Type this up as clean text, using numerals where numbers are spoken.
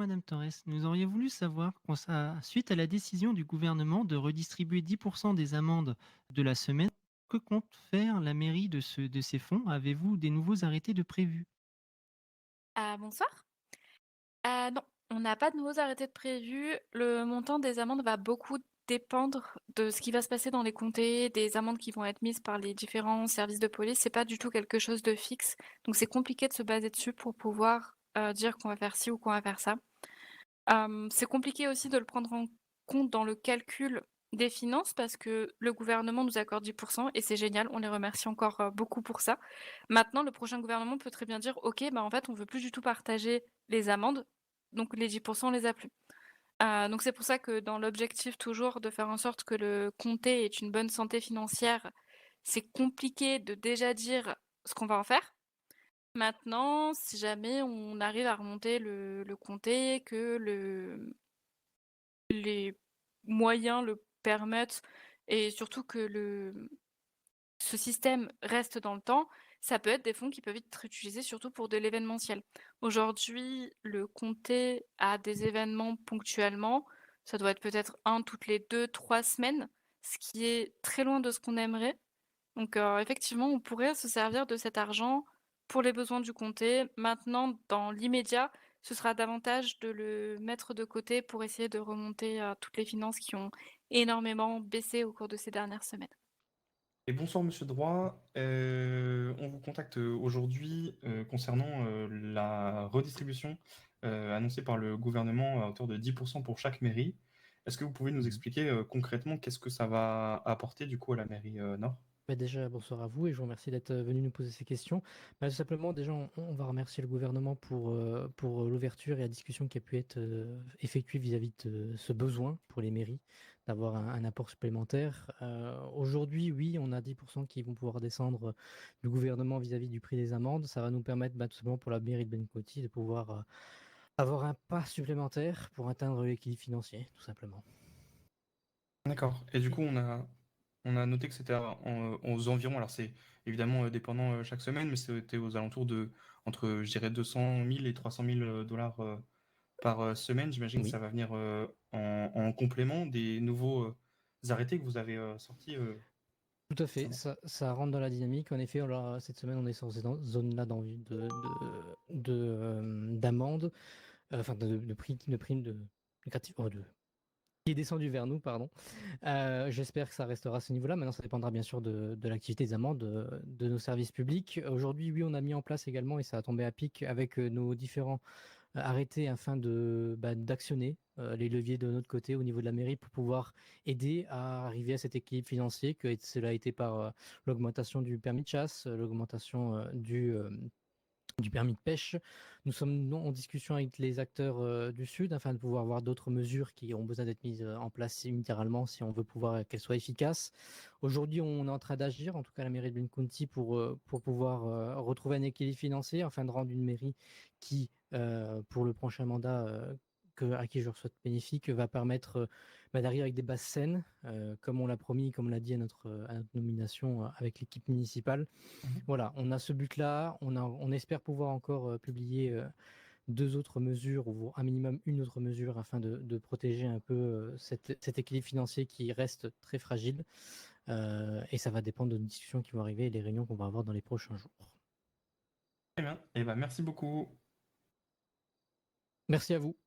Madame Torres. Nous aurions voulu savoir, suite à la décision du gouvernement de redistribuer 10% des amendes de la semaine, que compte faire la mairie de ces fonds? Avez-vous des nouveaux arrêtés de prévus? Ah, bonsoir. Non, on n'a pas de nouveaux arrêtés de prévus. Le montant des amendes va beaucoup dépendre de ce qui va se passer dans les comtés, des amendes qui vont être mises par les différents services de police. C'est pas du tout quelque chose de fixe. Donc c'est compliqué de se baser dessus pour pouvoir dire qu'on va faire ci ou qu'on va faire ça. C'est compliqué aussi de le prendre en compte dans le calcul des finances parce que le gouvernement nous accorde 10% et c'est génial, on les remercie encore, beaucoup pour ça. Maintenant, le prochain gouvernement peut très bien dire: «OK, bah, en fait, on veut plus du tout partager les amendes, donc les 10% on les a plus». Donc c'est pour ça que dans l'objectif toujours de faire en sorte que le comté ait une bonne santé financière, c'est compliqué de déjà dire ce qu'on va en faire. Maintenant, si jamais on arrive à remonter le comté, que les moyens le permettent et surtout que ce système reste dans le temps, ça peut être des fonds qui peuvent être utilisés surtout pour de l'événementiel. Aujourd'hui, le comté a des événements ponctuellement, ça doit être peut-être un toutes les 2, 3 semaines, ce qui est très loin de ce qu'on aimerait. Donc effectivement, on pourrait se servir de cet argent pour les besoins du comté. Maintenant, dans l'immédiat, ce sera davantage de le mettre de côté pour essayer de remonter, toutes les finances qui ont énormément baissé au cours de ces dernières semaines. Et bonsoir Monsieur Droit. On vous contacte aujourd'hui concernant la redistribution annoncée par le gouvernement à hauteur de 10% pour chaque mairie. Est-ce que vous pouvez nous Mhm. expliquer concrètement qu'est-ce que ça va apporter du coup à la mairie Nord? Bah, déjà, bonsoir à vous et je vous remercie d'être venu nous poser ces questions. Tout simplement, déjà, on va remercier le gouvernement pour l'ouverture et la discussion qui a pu être effectuée vis-à-vis de ce besoin pour les mairies d'avoir un apport supplémentaire. Aujourd'hui, oui, on a 10% qui vont pouvoir descendre du gouvernement vis-à-vis du prix des amendes. Ça va nous permettre tout simplement pour la mairie de Benicotti de pouvoir avoir un pas supplémentaire pour atteindre l'équilibre financier, tout simplement. D'accord. Et du coup, on a noté que c'était aux environs, alors c'est évidemment dépendant chaque semaine, mais c'était aux alentours de entre, je dirais, 200 000 et 300 000 dollars par semaine. J'imagine que Oui. ça va venir en complément des nouveaux arrêtés que vous avez sortis Tout à fait, récemment. ça rentre dans la dynamique. En effet, alors, cette semaine, on est sur cette zone-là d'amende, enfin de prix, de prime de qui est descendu vers nous, pardon. J'espère que ça restera à ce niveau-là. Maintenant, ça dépendra bien sûr de l'activité des amendes, de nos services publics. Aujourd'hui, oui, on a mis en place également, et ça a tombé à pic avec nos différents arrêtés afin d'actionner les leviers de notre côté au niveau de la mairie pour pouvoir aider à arriver à cet équilibre financier, que cela a été par l'augmentation du permis de chasse, l'augmentation du permis de pêche. Nous sommes en discussion avec les acteurs du Sud afin de pouvoir voir d'autres mesures qui ont besoin d'être mises en place unilatéralement si on veut pouvoir qu'elles soient efficaces. Aujourd'hui, on est en train d'agir, en tout cas la mairie de Bline County, pour pouvoir retrouver un équilibre financier afin de rendre une mairie qui, pour le prochain mandat, à qui je souhaite bénéfique, va permettre d'arriver avec des bases saines, comme on l'a promis, comme on l'a dit à notre nomination avec l'équipe municipale. Mhm. Voilà, on a ce but-là. On espère pouvoir encore publier deux autres mesures ou un minimum une autre mesure afin de protéger un peu cet équilibre financier qui reste très fragile. Et ça va dépendre de nos discussions qui vont arriver et les réunions qu'on va avoir dans les prochains jours. Très bien. Et ben, merci beaucoup. Merci à vous.